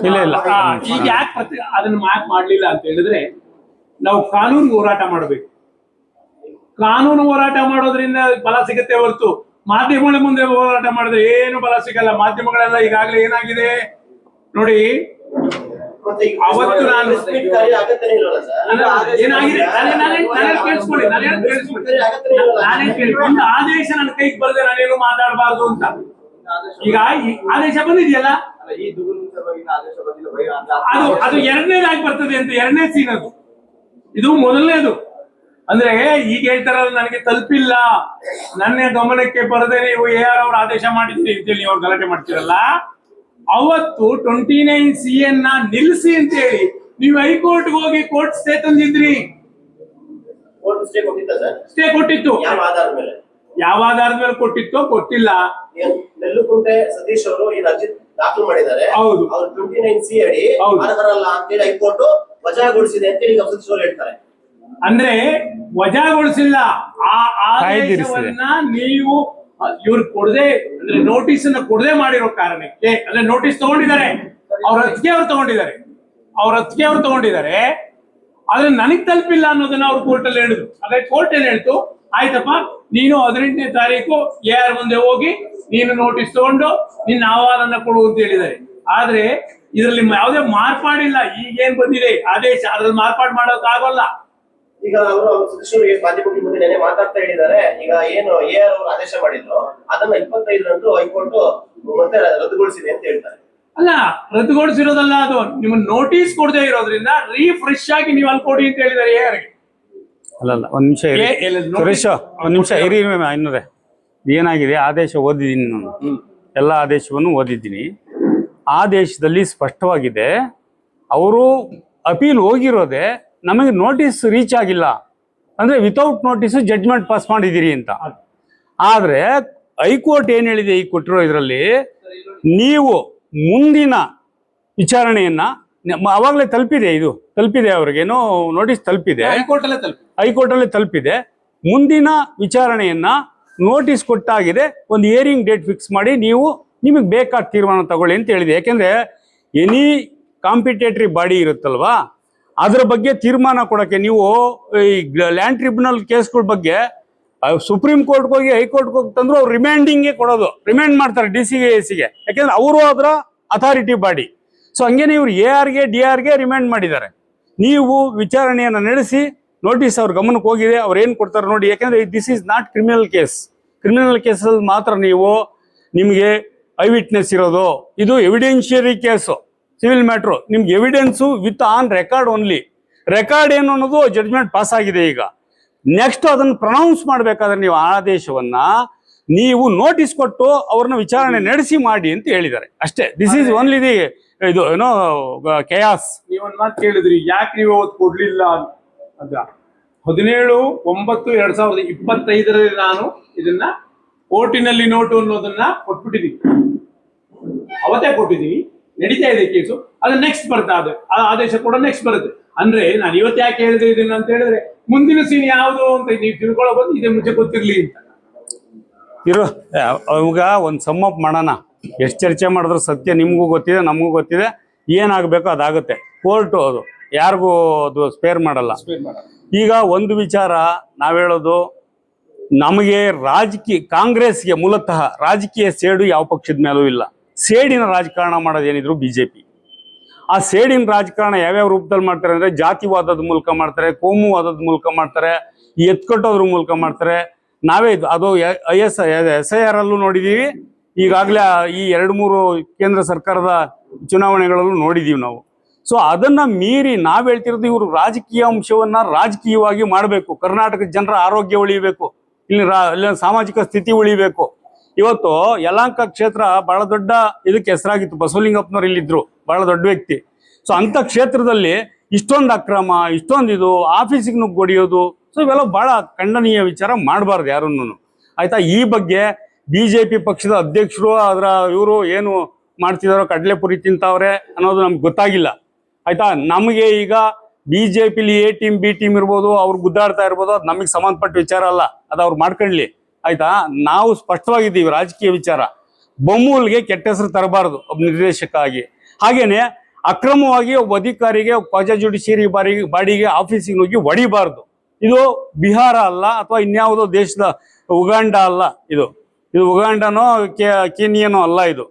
ಇಲ್ಲ ಇಲ್ಲ ಈಗ ಯಾಕೆ ಅದನ್ನ ಮಾಡ್ಲಿಲ್ಲ ಅಂತ ಹೇಳಿದ್ರೆ ನಾವು ಕಾನೂನು ಹೋರಾಟ ಮಾಡಬೇಕು. ಕಾನೂನು ಹೋರಾಟ ಮಾಡೋದ್ರಿಂದ ಬಲ ಸಿಗುತ್ತೆ ಹೊರತು ಮಾಧ್ಯಮಗಳ ಮುಂದೆ ಹೋರಾಟ ಮಾಡಿದ್ರೆ ಏನು ಬಲ ಸಿಗಲ್ಲ. ಮಾಧ್ಯಮಗಳೆಲ್ಲ ಈಗಾಗಲೇ ಏನಾಗಿದೆ ನೋಡಿ, ಅವತ್ತು ನಾನು ಏನಾಗಿದೆ ಒಂದು ಆದೇಶ ನನ್ನ ಕೈಗೆ ಬರದೆ ನಾನೇನು ಮಾತಾಡಬಾರ್ದು ಅಂತ. ಈಗ ಈ ಆದೇಶ ಬಂದಿದೆಯಲ್ಲ, ಅದು ಎರಡನೇದಾಗಿ ಬರ್ತದೆ ಅಂತ, ಎರಡನೇ ಸೀನ್ ಅದು. ಇದು ಮೊದಲನೇದು. ಅಂದ್ರೆ ಈಗ ಹೇಳ್ತಾರಲ್ಲ ನನಗೆ ತಲುಪಿಲ್ಲ, ನನ್ನ ಗಮನಕ್ಕೆ ಬರದೆ ನೀವು AR ಅವ್ರ ಆದೇಶ ಮಾಡಿದ್ರಿ ಅಂತೇಳಿ ಅವ್ರು ಗಲಾಟೆ ಮಾಡ್ತಿರಲ್ಲ. ಅವತ್ತು 29C ನಿಲ್ಲಿಸಿ ಅಂತ ಹೇಳಿ ನೀವು ಹೈಕೋರ್ಟ್ ಹೋಗಿ ಕೋರ್ಟ್ ಸ್ಟೇ ತಂದಿದ್ರಿ. ಸ್ಟೇ ಕೊಟ್ಟಿತ್ತು. ಯಾವ ಆಧಾರದ ಮೇಲೆ ಕೊಟ್ಟಿತ್ತೋ ಗೊತ್ತಿಲ್ಲ. ನೆಲ್ಲುಕುಂಟೆ ಸತೀಶ್ ಅವರು ಈ ಅರ್ಜಿ ದಾಖಲು ಮಾಡಿದ್ದಾರೆ. ಹೌದು, ಅವರು 29C ಅಡಿ ಅರ್ಹರಲ್ಲ ಅಂತೇಳಿ ಹೈಕೋರ್ಟ್ ವಜಾಗೊಳಿಸಿದೆ ಅಂತ ಈಗ ಸತೀಶ್ ಅವರು ಹೇಳ್ತಾರೆ. ಅಂದ್ರೆ ವಜಾಗೊಳಿಸಿಲ್ಲ, ಆ ಆದೇಶವನ್ನ ನೀವು ಇವ್ರು ಕೊಡದೆ, ಅಂದ್ರೆ ನೋಟಿಸ್ ಅನ್ನ ಕೊಡದೆ ಮಾಡಿರೋ ಕಾರಣಕ್ಕೆ, ಅಂದ್ರೆ ನೋಟಿಸ್ ತಗೊಂಡಿದ್ದಾರೆ, ಅವ್ರ ಹತ್ತಿಗೆ ಅವ್ರು ತಗೊಂಡಿದ್ದಾರೆ, ಆದ್ರೆ ನನಗ್ ತಲುಪಿಲ್ಲ ಅನ್ನೋದನ್ನ ಅವ್ರು ಕೋರ್ಟಲ್ಲಿ ಹೇಳಿದ್ರು. ಅದೇ ಕೋರ್ಟ್ ಏನ್ ಹೇಳ್ತು, ಆಯ್ತಪ್ಪ ನೀನು 18ನೇ ತಾರೀಕು AR ಮುಂದೆ ಹೋಗಿ ನೀನು ನೋಟಿಸ್ ತಗೊಂಡು ನಿನ್ನ ಅಹವಾಲನ್ನ ಕೊಡು ಅಂತ ಹೇಳಿದ್ದಾರೆ. ಆದ್ರೆ ಇದರಲ್ಲಿ ಯಾವುದೇ ಮಾರ್ಪಾಡಿಲ್ಲ. ಈಗೇನ್ ಬಂದಿದೆ ಆದೇಶ, ಅದ್ರಲ್ಲಿ ಮಾರ್ಪಾಡು ಮಾಡೋಕ್ಕಾಗಲ್ಲ. ಈಗ ಅವರು ಸದಸ್ಯರಿಗೆ ಮಾಧ್ಯಮಗಳ ಮುಂದೆ ನೆನೆ ಮಾತಾಡ್ತಾ ಹೇಳಿದ್ದಾರೆ. ಈಗ ಏನು AR ಅವರು ಆದೇಶ ಮಾಡಿದ್ರು ಅದನ್ನ 25ರಂದು ಹೈಕೋರ್ಟ್ ಮತ್ತೆ ರದ್ದುಗೊಳಿಸಿದೆ ಅಂತ ಹೇಳ್ತಾರೆ. ಅಲ್ಲ, ರದ್ದುಗೊಳಿಸಿರೋದಲ್ಲ, ಅದು ನಿಮ್ಮ ನೋಟಿಸ್ ಕೊಡದೆ ಇರೋದ್ರಿಂದ ರೀಫ್ರೆಶ್ ಆಗಿ ನೀವು ಅಲ್ಲಿ ಕೊಡಿ ಅಂತ ಹೇಳಿದ್ದಾರೆ ARಗೆ. ಅಲ್ಲಲ್ಲ, ಒಂದ್ ನಿಮಿಷ ಸುರೇಶ್, ಒಂದ್ ನಿಮಿಷ ಇರಿ. ಇನ್ನೂರೇ ಏನಾಗಿದೆ, ಆದೇಶ ಓದಿದ್ದೀನಿ ನಾನು, ಎಲ್ಲ ಆದೇಶವನ್ನು ಓದಿದ್ದೀನಿ. ಆದೇಶದಲ್ಲಿ ಸ್ಪಷ್ಟವಾಗಿದೆ, ಅವರು ಅಪೀಲ್ ಹೋಗಿರೋದೆ ನಮಗೆ ನೋಟಿಸ್ ರೀಚ್ ಆಗಿಲ್ಲ, ಅಂದ್ರೆ ವಿತೌಟ್ ನೋಟಿಸ್ ಜಡ್ಜ್ಮೆಂಟ್ ಪಾಸ್ ಮಾಡಿದ್ದೀರಿ ಅಂತ. ಆದ್ರೆ ಹೈಕೋರ್ಟ್ ಏನ್ ಹೇಳಿದೆ ಈಗ ಕೊಟ್ಟಿರೋ ಇದರಲ್ಲಿ, ನೀವು ಮುಂದಿನ ವಿಚಾರಣೆಯನ್ನ ಅವಾಗಲೇ ತಲುಪಿದೆ, ಇದು ತಲುಪಿದೆ, ಅವ್ರಿಗೇನೋ ನೋಟಿಸ್ ತಲುಪಿದೆ, ಹೈಕೋರ್ಟ್ ಅಲ್ಲೇ ತಲುಪಿದೆ. ಮುಂದಿನ ವಿಚಾರಣೆಯನ್ನ ನೋಟಿಸ್ ಕೊಟ್ಟಾಗಿದೆ, ಒಂದು ಹಿಯರಿಂಗ್ ಡೇಟ್ ಫಿಕ್ಸ್ ಮಾಡಿ ನೀವು ನಿಮಗೆ ಬೇಕಾದ ತೀರ್ಮಾನ ತಗೊಳ್ಳಿ ಅಂತ ಹೇಳಿದೆ. ಯಾಕೆಂದ್ರೆ ಎನಿ ಕಾಂಪಿಟೇಟರಿ ಬಾಡಿ ಇರುತ್ತಲ್ವಾ, ಅದ್ರ ಬಗ್ಗೆ ತೀರ್ಮಾನ ಕೊಡೋಕ್ಕೆ ನೀವು ಈ ಲ್ಯಾಂಡ್ ಟ್ರಿಬ್ಯುನಲ್ ಕೇಸ್ಗಳ ಬಗ್ಗೆ ಸುಪ್ರೀಂ ಕೋರ್ಟ್ಗೆ ಹೋಗಿ ಹೈಕೋರ್ಟ್ಗೆ ಹೋಗಿ ತಂದ್ರು ಅವ್ರು ರಿಮ್ಯಾಂಡಿಂಗ್ಗೆ ಕೊಡೋದು, ರಿಮ್ಯಾಂಡ್ ಮಾಡ್ತಾರೆ DC-ಗೆ AC-ಗೆ, ಯಾಕೆಂದ್ರೆ ಅವರು ಅದರ ಅಥಾರಿಟಿ ಬಾಡಿ. ಸೊ ಹಂಗೇನೆ ಇವ್ರು ARಗೆ DR-ಗೆ ರಿಮ್ಯಾಂಡ್ ಮಾಡಿದ್ದಾರೆ. ನೀವು ವಿಚಾರಣೆಯನ್ನು ನಡೆಸಿ ನೋಟಿಸ್ ಅವ್ರ ಗಮನಕ್ಕೆ ಹೋಗಿದೆ, ಅವ್ರು ಏನು ಕೊಡ್ತಾರೆ ನೋಡಿ. ಯಾಕೆಂದ್ರೆ this is not criminal case. Criminal ಕೇಸಲ್ಲಿ ಮಾತ್ರ ನಿಮಗೆ ಐ ವಿಟ್ನೆಸ್ ಇರೋದು, ಇದು ಎವಿಡೆನ್ಷಿಯರಿ ಕೇಸು, ಸಿವಿಲ್ ಮ್ಯಾಟ್ರು. ನಿಮ್ಗೆ evidence with on record only. Record ಏನು ಅನ್ನೋದು ಜಡ್ಜ್ಮೆಂಟ್ ಪಾಸ್ ಆಗಿದೆ. ಈಗ ನೆಕ್ಸ್ಟ್ ಅದನ್ನು ಪ್ರೊನೌನ್ಸ್ ಮಾಡಬೇಕಾದ್ರೆ ನೀವು ಆದೇಶವನ್ನ ನೀವು ನೋಟಿಸ್ ಕೊಟ್ಟು ಅವ್ರನ್ನ ವಿಚಾರಣೆ ನಡೆಸಿ ಮಾಡಿ ಅಂತ ಹೇಳಿದ್ದಾರೆ ಅಷ್ಟೇ. ದಿಸ್ ಈಸ್ ಓನ್ಲಿ ದಿ ಇದು ಏನೋ ಕೆಯಾಸ್. ನೀವೊಂದು ಮಾತು ಕೇಳಿದ್ರಿ, ಯಾಕೆ ನೀವು ಅವತ್ತು ಕೊಡ್ಲಿಲ್ಲ ಅಂತ. 17/9/2025 ನಾನು ಇದನ್ನ ಕೋರ್ಟಿನಲ್ಲಿ ನೋಟು ಅನ್ನೋದನ್ನ ಕೊಟ್ಬಿಟ್ಟಿದೀವಿ, ಅವತ್ತೇ ಕೊಟ್ಟಿದೀವಿ. ನಡೀತಾ ಇದೆ ಕೇಸು, ಅದು ನೆಕ್ಸ್ಟ್ ಬರುತ್ತೆ, ಅದು ಆದೇಶ ಕೂಡ ನೆಕ್ಸ್ಟ್ ಬರುತ್ತೆ. ಅಂದ್ರೆ ನಾನು ಇವತ್ತು ಯಾಕೆ ಹೇಳಿದೆ ಇದನ್ನ ಅಂತ ಹೇಳಿದ್ರೆ, ಮುಂದಿನ ಸೀನ್ ಯಾವುದು ಅಂತ ನೀವು ತಿಳ್ಕೊಳ್ಳೋ ಬಂದು ಇದೇ ಮುಂಚೆ ಗೊತ್ತಿರ್ಲಿ ಅಂತ ಅವಾಗ ಒಂದು ಸಮ್ ಅಪ್ ಮಾಡೋಣ. ಎಷ್ಟು ಚರ್ಚೆ ಮಾಡಿದ್ರು ಸತ್ಯ ನಿಮಗೂ ಗೊತ್ತಿದೆ, ನಮಗೂ ಗೊತ್ತಿದೆ, ಏನಾಗಬೇಕೋ ಅದಾಗುತ್ತೆ. ಕೋರ್ಟು ಅದು ಯಾರಿಗೂ ಅದು ಸ್ಪೇರ್ ಮಾಡಲ್ಲ. ಈಗ ಒಂದು ವಿಚಾರ ನಾವು ಹೇಳೋದು, ನಮಗೆ ಕಾಂಗ್ರೆಸ್ಗೆ ಮೂಲತಃ ರಾಜಕೀಯ ಸೇಡು ಯಾವ ಪಕ್ಷದ ಮೇಲೂ ಇಲ್ಲ. ಸೇಡಿನ ರಾಜಕಾರಣ ಮಾಡೋದೇನಿದ್ರು BJP. ಆ ಸೇಡಿನ ರಾಜಕಾರಣ ಯಾವ್ಯಾವ ರೂಪದಲ್ಲಿ ಮಾಡ್ತಾರೆ ಅಂದ್ರೆ, ಜಾತಿವಾದದ ಮೂಲಕ ಮಾಡ್ತಾರೆ, ಕೋಮುವಾದದ ಮೂಲಕ ಮಾಡ್ತಾರೆ, ಎತ್ಕಟ್ಟೋದ್ರ ಮೂಲಕ ಮಾಡ್ತಾರೆ. ನಾವೇ ಅದು SIR ಅಲ್ಲೂ ನೋಡಿದೀವಿ, ಈಗಾಗಲೇ ಈ 2-3 ಕೇಂದ್ರ ಸರ್ಕಾರದ ಚುನಾವಣೆಗಳಲ್ಲೂ ನೋಡಿದೀವಿ ನಾವು. ಸೊ ಅದನ್ನ ಮೀರಿ ನಾವ್ ಹೇಳ್ತಿರೋದು, ಇವರು ರಾಜಕೀಯ ಅಂಶವನ್ನ ರಾಜಕೀಯವಾಗಿ ಮಾಡಬೇಕು. ಕರ್ನಾಟಕದ ಜನರ ಆರೋಗ್ಯ ಉಳಿಬೇಕು, ಇಲ್ಲಿ ಸಾಮಾಜಿಕ ಸ್ಥಿತಿ ಉಳಿಬೇಕು. ಇವತ್ತು ಯಲಹಂಕ ಕ್ಷೇತ್ರ ಬಹಳ ದೊಡ್ಡ ಇದಕ್ಕೆ ಹೆಸರಾಗಿತ್ತು. ಬಸವಲಿಂಗಪ್ಪನವ್ರು ಇಲ್ಲಿದ್ರು, ಬಹಳ ದೊಡ್ಡ ವ್ಯಕ್ತಿ. ಸೊ ಅಂತ ಕ್ಷೇತ್ರದಲ್ಲಿ ಇಷ್ಟೊಂದು ಅಕ್ರಮ, ಇಷ್ಟೊಂದು ಇದು ಆಫೀಸಿಗೆ ನುಗ್ಗೊಡಿಯೋದು, ಸೊ ಇವೆಲ್ಲ ಬಹಳ ಖಂಡನೀಯ ವಿಚಾರ. ಮಾಡಬಾರ್ದು ಯಾರನ್ನು, ಆಯ್ತಾ. ಈ ಬಗ್ಗೆ BJP ಪಕ್ಷದ ಅಧ್ಯಕ್ಷರು ಇವರು ಏನು ಮಾಡ್ತಿದಾರೋ, ಕಡಲೆಪುರಿ ತಿಂತವ್ರೆ ಅನ್ನೋದು ನಮ್ಗೆ ಗೊತ್ತಾಗಿಲ್ಲ, ಆಯ್ತಾ. ನಮಗೆ ಈಗ BJPಲಿ A ಟೀಮ್ B ಟೀಮ್ ಇರ್ಬೋದು, ಅವ್ರು ಗುದ್ದಾಡ್ತಾ ಇರ್ಬೋದು, ಅದು ನಮಗೆ ಸಂಬಂಧಪಟ್ಟ ವಿಚಾರ ಅಲ್ಲ, ಅದು ಅವ್ರು ಮಾಡ್ಕೊಳ್ಳಿ, ಆಯ್ತಾ. ನಾವು ಸ್ಪಷ್ಟವಾಗಿದ್ದೀವಿ ರಾಜಕೀಯ ವಿಚಾರ. ಬೊಮ್ಮೂಲ್ಗೆ ಕೆಟ್ಟ ಹೆಸರು ತರಬಾರದು ಒಬ್ಬ ನಿರ್ದೇಶಕ ಆಗಿ. ಹಾಗೇನೆ ಅಕ್ರಮವಾಗಿ ಒಬ್ಬ ಅಧಿಕಾರಿಗೆ ಕ್ವಾಜಾ ಜುಡಿಷಿಯರಿ ಬಾಡಿಗೆ ಆಫೀಸಿಗೆ ಹೋಗಿ ಹೊಡಿಬಾರ್ದು. ಇದು ಬಿಹಾರ ಅಲ್ಲ ಅಥವಾ ಇನ್ಯಾವುದೋ ದೇಶದ ಉಗಾಂಡ ಅಲ್ಲ, ಇದು ಉಗಾಂಡನೋ ಕೆನಿಯನೋ ಅಲ್ಲ ಇದು.